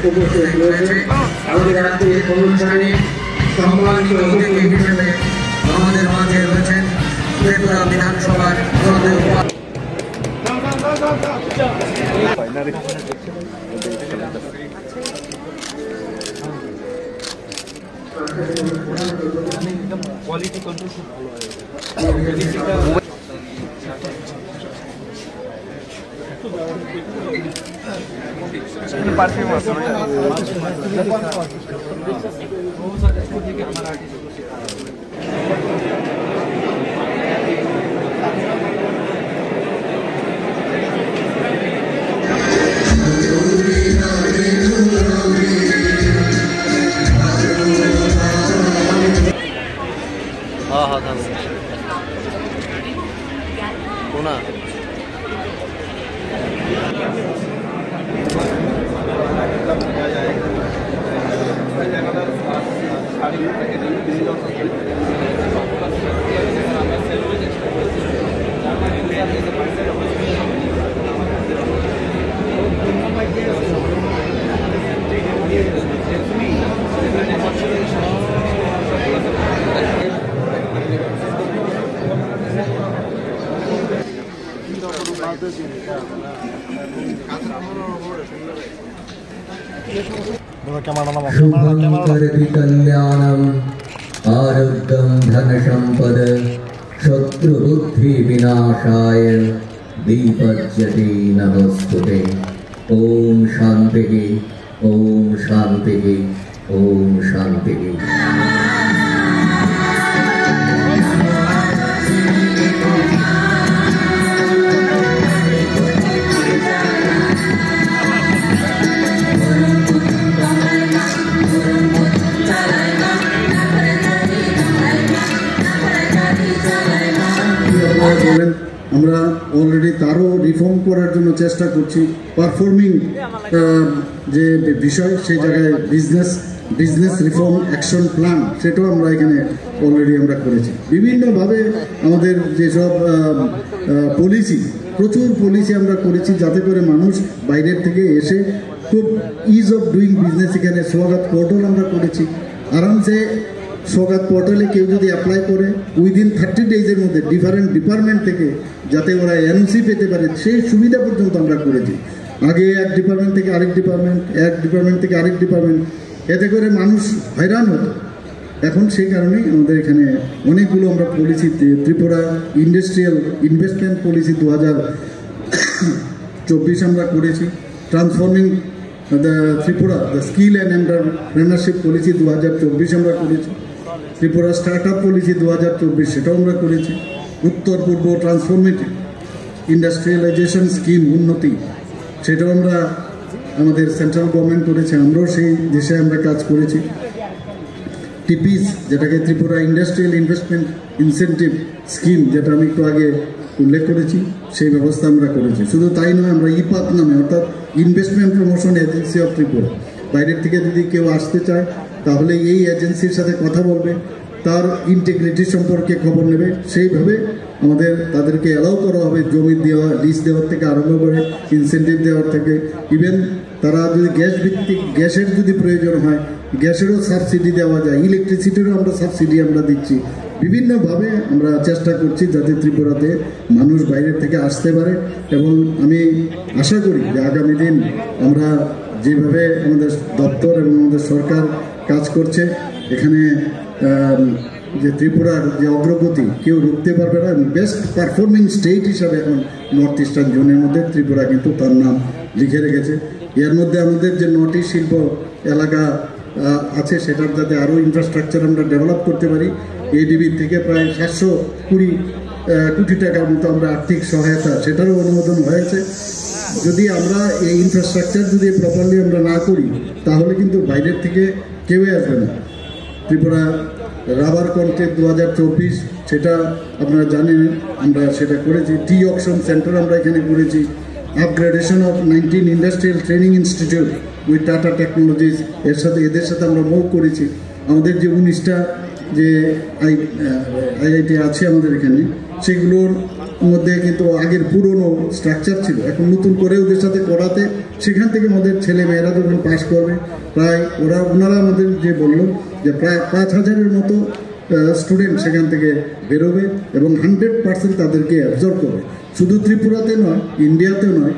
উপস্থিত রয়েছে। আমাদের আজকের অনুষ্ঠানে সম্মানিত অতিথি হিসেবে আমাদের মাঝে রয়েছেন ত্রিপুরা বিধানসভার क्वालिटी कंट्रोल परफ्यूम हाँ हाँ था कोना कल्याणम आरोग्यम धन संपद शत्रुबुद्धि विनाशाय दीपज्यते नमस्तुते। ओम शांति ओम शांति ओम शांति। আমরা অলরেডি তারও রিফর্ম করার জন্য চেষ্টা করছি। পারফর্মিং যে বিষয় সেই জায়গায় বিজনেস রিফর্ম অ্যাকশন প্ল্যান সেটাও আমরা এখানে অলরেডি আমরা করেছি। বিভিন্নভাবে আমাদের যেসব পলিসি প্রচুর পলিসি আমরা করেছি যাতে করে মানুষ বাইরের থেকে এসে খুব ইজ অফ ডুইং বিজনেস এখানে স্বাগত পোর্টাল আমরা করেছি। আরামসে স্বাগত পোর্টালে কেউ যদি অ্যাপ্লাই করে উইদিন 30 ডেজের মধ্যে ডিফারেন্ট ডিপার্টমেন্ট থেকে যাতে ওরা এনওসি পেতে পারে সেই সুবিধা পর্যন্ত আমরা করেছি। আগে এক ডিপার্টমেন্ট থেকে আরেক ডিপার্টমেন্ট, এক ডিপার্টমেন্ট থেকে আরেক ডিপার্টমেন্ট, এতে করে মানুষ হয়রান হতো। এখন সেই কারণেই আমাদের এখানে অনেকগুলো আমরা policy Tripura industrial investment policy 2024 আমরা করেছি। Transforming Tripura the skill and entrepreneurship policy 2024 আমরা করেছি। ত্রিপুরা স্টার্ট আপ পলিসি 2024 সেটাও আমরা করেছি। উত্তর পূর্ব ট্রান্সফরমেটিভ ইন্ডাস্ট্রিয়ালাইজেশন স্কিম উন্নতি সেটাও আমরা আমাদের সেন্ট্রাল গভর্নমেন্ট করেছে, আমরাও সেই দেশে আমরা কাজ করেছি। টিপিস যেটাকে Tripura industrial investment incentive scheme যেটা আমি একটু আগে উল্লেখ করেছি সেই ব্যবস্থা আমরা করেছি। শুধু তাই নয়, আমরা ইপাত নামে অর্থাৎ investment promotion agency of Tripura, বাইরের থেকে যদি কেউ আসতে চায় তাহলে এই এজেন্সির সাথে কথা বলবে, তার ইন্টিগ্রিটি সম্পর্কে খবর নেবে, সেইভাবে আমাদের তাদেরকে অ্যালাউ করা হবে জমি দেওয়া, লিজ দেওয়ার থেকে আরম্ভ করে ইনসেন্টিভ দেওয়ার থেকে, ইভেন তারা যদি গ্যাস ভিত্তিক গ্যাসের যদি প্রয়োজন হয় গ্যাসেরও সাবসিডি দেওয়া যায়, ইলেকট্রিসিটিরও আমরা সাবসিডি আমরা দিচ্ছি। বিভিন্নভাবে আমরা চেষ্টা করছি যাতে ত্রিপুরাতে মানুষ বাইরের থেকে আসতে পারে, এবং আমি আশা করি যে আগামী দিন আমরা যেভাবে আমাদের দপ্তর এবং আমাদের সরকার কাজ করছে এখানে যে ত্রিপুরার যে অগ্রগতি কেউ রুখতে পারবে না। বেস্ট পারফর্মিং স্টেট হিসাবে এখন নর্থ ইস্টার্ন জোনের মধ্যে ত্রিপুরা কিন্তু তার নাম লিখে রেখেছে। এর মধ্যে আমাদের যে 9টি শিল্প এলাকা আছে সেটার যাতে আরও ইনফ্রাস্ট্রাকচার আমরা ডেভেলপ করতে পারি, এডিবি থেকে প্রায় 720 কোটি টাকার মতো আমরা আর্থিক সহায়তা সেটারও অনুমোদন হয়েছে। যদি আমরা এই ইনফ্রাস্ট্রাকচার যদি প্রপারলি আমরা না করি তাহলে কিন্তু বাইরের থেকে কেউই আসবে না। ত্রিপুরা রাবার কন্ট্রাক্ট 2024 সেটা আপনারা জানেন আমরা সেটা করেছি। টি অকশন সেন্টার আমরা এখানে করেছি। Upgradation of 19 industrial training institute with tata technologies এদের সাথে আমরা মুভ করেছি। আমাদের যে 19টা যে আইআইটি আছে আমাদের এখানে সেগুলোর মধ্যে কিন্তু আগের পুরনো স্ট্রাকচার ছিল, এখন নতুন করে ওদের সাথে করাতে সেখান থেকে আমাদের ছেলে মেয়েরা যখন পাস করবে প্রায় ওনারা আমাদের যে বলল যে প্রায় 5,000-এর মতো স্টুডেন্ট সেখান থেকে বেরোবে এবং 100% তাদেরকে অ্যাবজর্ব করবে। শুধু ত্রিপুরাতে নয়, ইন্ডিয়াতেও নয়,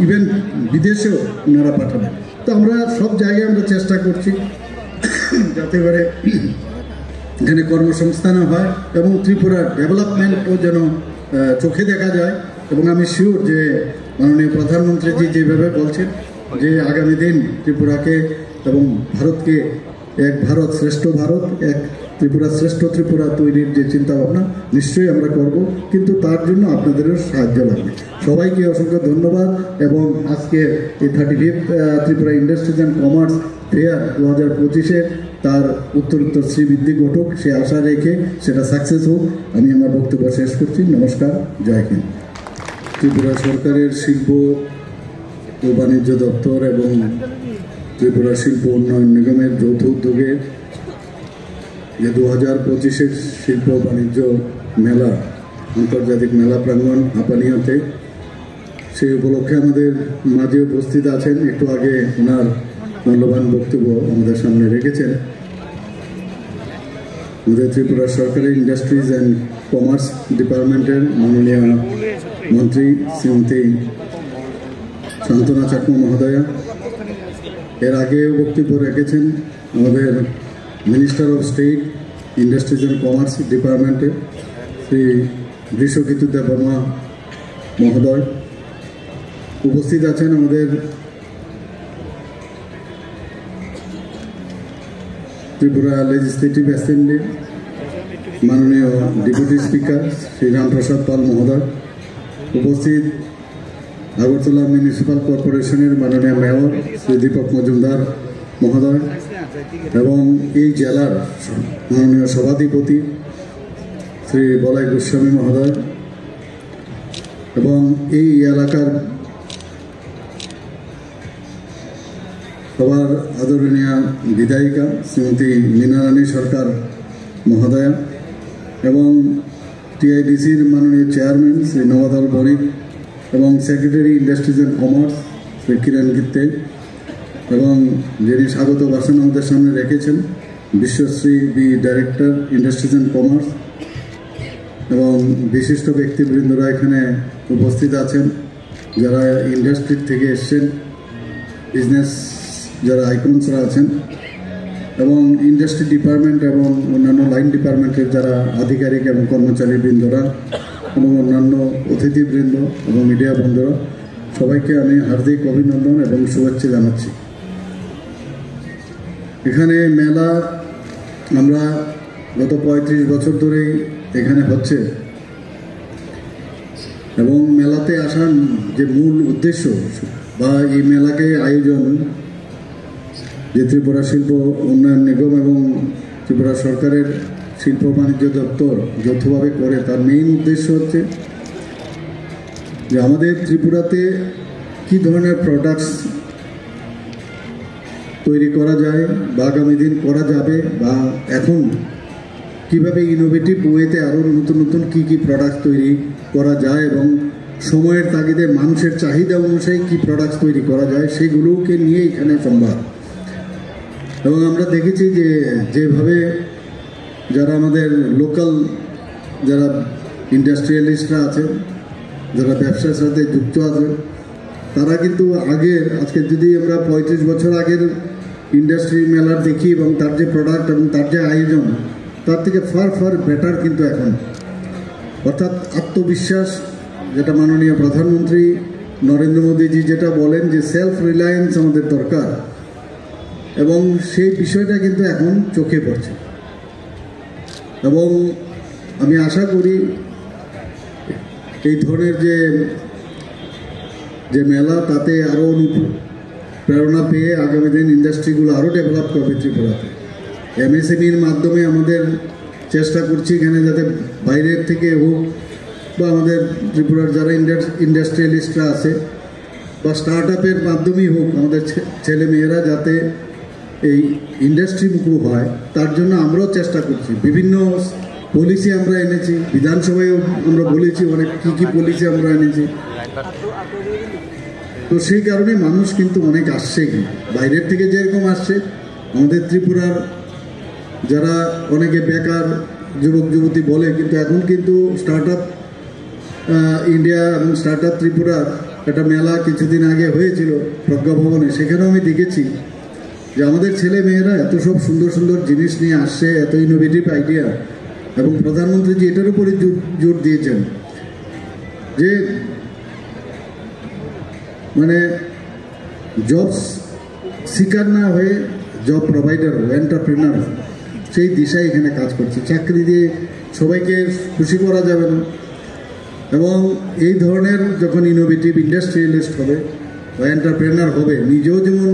ইভেন বিদেশেও ওনারা পাঠাবে। তো আমরা সব জায়গায় আমরা চেষ্টা করছি যাতে করে এখানে কর্মসংস্থানও হয় এবং ত্রিপুরার ডেভেলপমেন্টও যেন চোখে দেখা যায়। এবং আমি শিওর যে মাননীয় প্রধানমন্ত্রীজি যেভাবে বলছেন যে আগামী দিন ত্রিপুরাকে এবং ভারতকে এক ভারত শ্রেষ্ঠ ভারত, এক ত্রিপুরা শ্রেষ্ঠ ত্রিপুরা তৈরির যে চিন্তাভাবনা নিশ্চয়ই আমরা করব, কিন্তু তার জন্য আপনাদেরও সাহায্য লাগবে। সবাইকে অসংখ্য ধন্যবাদ। এবং আজকে এই 35th Tripura industries and commerce fair 2025-এ তার উত্তরোত্তর শ্রীবৃদ্ধি ঘটুক সে আশা রেখে সেটা সাকসেস হোক। আমি আমার বক্তব্য শেষ করছি। নমস্কার, জয় হিন্দ। ত্রিপুরা সরকারের শিল্প ও বাণিজ্য দপ্তর এবং ত্রিপুরা শিল্প উন্নয়ন নিগমের যৌথ উদ্যোগে যে 2025-এর শিল্প বাণিজ্য মেলা, আন্তর্জাতিক মেলা প্রাঙ্গণ হাঁপানিয়াতে, সেই উপলক্ষে আমাদের মাঝে উপস্থিত আছেন, একটু আগে ওনার মূল্যবান বক্তব্য আমাদের সামনে রেখেছেন আমাদের ত্রিপুরা সরকারের ইন্ডাস্ট্রিজ অ্যান্ড কমার্স ডিপার্টমেন্টের মাননীয় মন্ত্রী শ্রীমতী শান্তনা চাকমা মহোদয়া। এর আগেও বক্তব্য রেখেছেন আমাদের minister of state industries and commerce ডিপার্টমেন্টের শ্রী বৃষকিতু দেববর্মা মহোদয়। উপস্থিত আছেন আমাদের ত্রিপুরা লেজিসলেটিভ অ্যাসেম্বলির মাননীয় ডেপুটি স্পিকার শ্রী রামপ্রসাদ পাল মহোদয়। উপস্থিত আগরতলা মিউনিসিপ্যাল কর্পোরেশনের মাননীয় মেয়র শ্রী দীপক মজুমদার মহোদয় এবং এই জেলার মাননীয় সভাধিপতি শ্রী বলাই গোস্বামী মহোদয় এবং এই এলাকার সবার আদরণীয় বিধায়িকা শ্রীমতী মীনারানী সরকার মহোদয়া এবং টিআইডিসির মাননীয় চেয়ারম্যান শ্রী নবাদল বণিক এবং secretary industries and commerce Shri Kiran Gitte এবং যিনি স্বাগত ভাষণ আমাদের সামনে রেখেছেন Bishwashri director industries and commerce এবং বিশিষ্ট ব্যক্তিবৃন্দরা এখানে উপস্থিত আছেন যারা ইন্ডাস্ট্রির থেকে এসছেন, বিজনেস যারা আইকনসরা আছেন এবং ইন্ডাস্ট্রি ডিপার্টমেন্ট এবং অন্যান্য লাইন ডিপার্টমেন্টের যারা আধিকারিক এবং কর্মচারীবৃন্দরা এবং অন্যান্য অতিথিবৃন্দ এবং মিডিয়া বন্ধুরা, সবাইকে আমি হার্দিক অভিনন্দন এবং শুভেচ্ছা জানাচ্ছি। এখানে মেলা আমরা গত 35 বছর ধরেই এখানে হচ্ছে এবং মেলাতে আসার যে মূল উদ্দেশ্য বা এই মেলাকে আয়োজন যে ত্রিপুরা শিল্প উন্নয়ন নিগম এবং ত্রিপুরা সরকারের শিল্প বাণিজ্য দপ্তর যৌথভাবে করে, তার মেইন উদ্দেশ্য হচ্ছে যে আমাদের ত্রিপুরাতে কী ধরনের প্রোডাক্টস তৈরি করা যায় বা আগামী দিন করা যাবে বা এখন কীভাবে ইনোভেটিভ ওয়েতে আরও নতুন নতুন কী কী প্রোডাক্ট তৈরি করা যায় এবং সময়ের তাগিদে মানুষের চাহিদা অনুযায়ী কী প্রোডাক্টস তৈরি করা যায় সেগুলোকে নিয়ে এখানে সংবাদ। এবং আমরা দেখেছি যে যেভাবে যারা আমাদের লোকাল যারা ইন্ডাস্ট্রিয়ালিস্টরা আছে, যারা ব্যবসার সাথে যুক্ত আছে, তারা কিন্তু আগের আজকে যদি আমরা 35 বছর আগের ইন্ডাস্ট্রি মেলার দেখি এবং তার যে প্রোডাক্ট এবং তার যে আয়োজন, তার থেকে ফার ফার বেটার কিন্তু এখন। অর্থাৎ আত্মবিশ্বাস, যেটা মাননীয় প্রধানমন্ত্রী নরেন্দ্র মোদীজি যেটা বলেন যে সেলফ রিলায়েন্স আমাদের দরকার, এবং সেই বিষয়টা কিন্তু এখন চোখে পড়ছে। এবং আমি আশা করি এই ধরনের যে মেলা, তাতে আরও প্রেরণা পেয়ে আগামী দিন ইন্ডাস্ট্রিগুলো আরও ডেভেলপ করবে ত্রিপুরাতে। এমএসএমইর মাধ্যমে আমাদের চেষ্টা করছি এখানে যাতে বাইরের থেকে হোক বা আমাদের ত্রিপুরার যারা ইন্ডাস্ট্রিয়ালিস্টরা আছে বা স্টার্ট আপের মাধ্যমেই হোক, আমাদের ছেলে মেয়েরা যাতে এই ইন্ডাস্ট্রিমুখী হয়, তার জন্য আমরাও চেষ্টা করছি। বিভিন্ন পলিসি আমরা এনেছি, বিধানসভায়ও আমরা বলেছি অনেক কী কী পলিসি আমরা এনেছি। তো সেই কারণে মানুষ কিন্তু অনেক আসছে, বাইরের থেকে যেরকম আসছে আমাদের ত্রিপুরার যারা অনেকে বেকার যুবক যুবতী বলে, কিন্তু এখন কিন্তু স্টার্ট আপ ইন্ডিয়া এবং স্টার্ট আপ ত্রিপুরা একটা মেলা কিছুদিন আগে হয়েছিল প্রজ্ঞা ভবনে, সেখানেও আমি দেখেছি যে আমাদের ছেলে মেয়েরা এত সব সুন্দর সুন্দর জিনিস নিয়ে আসছে, এত ইনোভেটিভ আইডিয়া, এবং প্রধানমন্ত্রীজি এটার উপরে জোর দিয়েছেন যে মানে জব সিকার না হয়ে জব প্রোভাইডার হবে, এন্টারপ্রেনার, সেই দিশায় এখানে কাজ করছে। চাকরি দিয়ে সবাইকে খুশি করা যাবে না, এবং এই ধরনের যখন ইনোভেটিভ ইন্ডাস্ট্রিয়ালিস্ট হবে বা এন্টারপ্রেনার হবে, নিজেও যেমন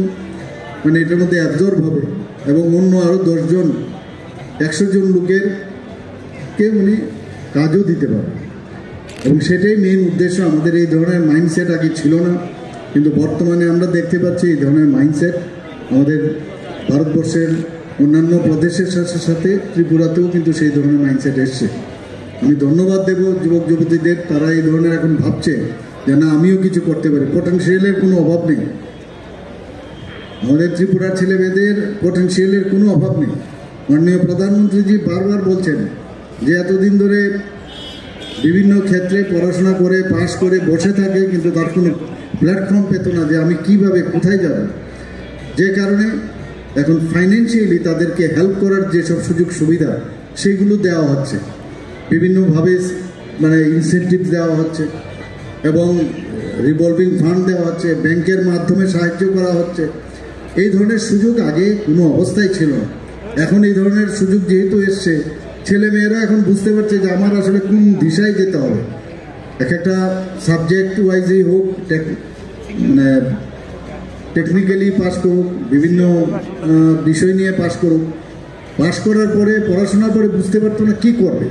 মানে এটার মধ্যে অ্যাবজর্ব হবে এবং অন্য আরও 10 জন 100 জন লোকেরকে উনি কাজও দিতে পারবে, এবং সেটাই মেইন উদ্দেশ্য। আমাদের এই ধরনের মাইন্ডসেট আগে ছিল না, কিন্তু বর্তমানে আমরা দেখতে পাচ্ছি এই ধরনের মাইন্ডসেট আমাদের ভারতবর্ষের অন্যান্য প্রদেশের সাথে সাথে ত্রিপুরাতেও কিন্তু সেই ধরনের মাইন্ডসেট এসছে। আমি ধন্যবাদ দেব যুবক যুবতীদের, তারা এই ধরনের এখন ভাবছে যে না আমিও কিছু করতে পারি। পটেনশিয়ালের কোনো অভাব নেই, আমাদের ত্রিপুরার ছেলে মেয়েদের পটেনশিয়ালের কোনো অভাব নেই। মাননীয় প্রধানমন্ত্রীজি বারবার বলছেন যে এতদিন ধরে বিভিন্ন ক্ষেত্রে পড়াশোনা করে পাশ করে বসে থাকে, কিন্তু তার কোনো প্ল্যাটফর্ম পেত না যে আমি কিভাবে কোথায় যাব, যে কারণে এখন ফাইন্যান্সিয়ালি তাদেরকে হেল্প করার যেসব সুযোগ সুবিধা সেগুলো দেওয়া হচ্ছে, বিভিন্নভাবে মানে ইনসেন্টিভ দেওয়া হচ্ছে এবং রিভলভিং ফান্ড দেওয়া হচ্ছে, ব্যাংকের মাধ্যমে সাহায্য করা হচ্ছে। এই ধরনের সুযোগ আগে কোনো অবস্থায় ছিল না, এখন এই ধরনের সুযোগ যেহেতু এসছে, ছেলে মেয়েরা এখন বুঝতে পারছে যে আমার আসলে কোন দিশায় যেতে হবে। এক একটা সাবজেক্ট ওয়াইজই হোক, মানে টেকনিক্যালি পাস করুক, বিভিন্ন বিষয় নিয়ে পাস করুক, পাস করার পরে পড়াশোনার পরে বুঝতে পারতো না কী করবে,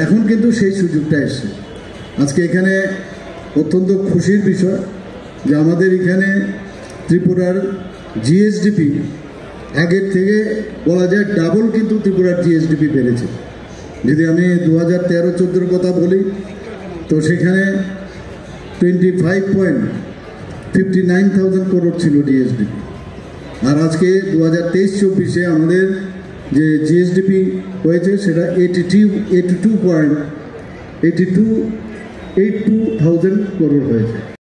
এখন কিন্তু সেই সুযোগটা এসছে। আজকে এখানে অত্যন্ত খুশির বিষয় যে আমাদের এখানে ত্রিপুরার জিএসডিপি আগের থেকে বলা যায় ডাবল, কিন্তু ত্রিপুরার জিএসডিপি বেড়েছে। যদি আমি 2013-14 কথা বলি তো সেখানে 25.59,000 করোড় ছিল জিএসডিপি, আর আজকে 2023-24 আমাদের যে জিএসডিপি হয়েছে সেটা 82,000 করোড় হয়েছে।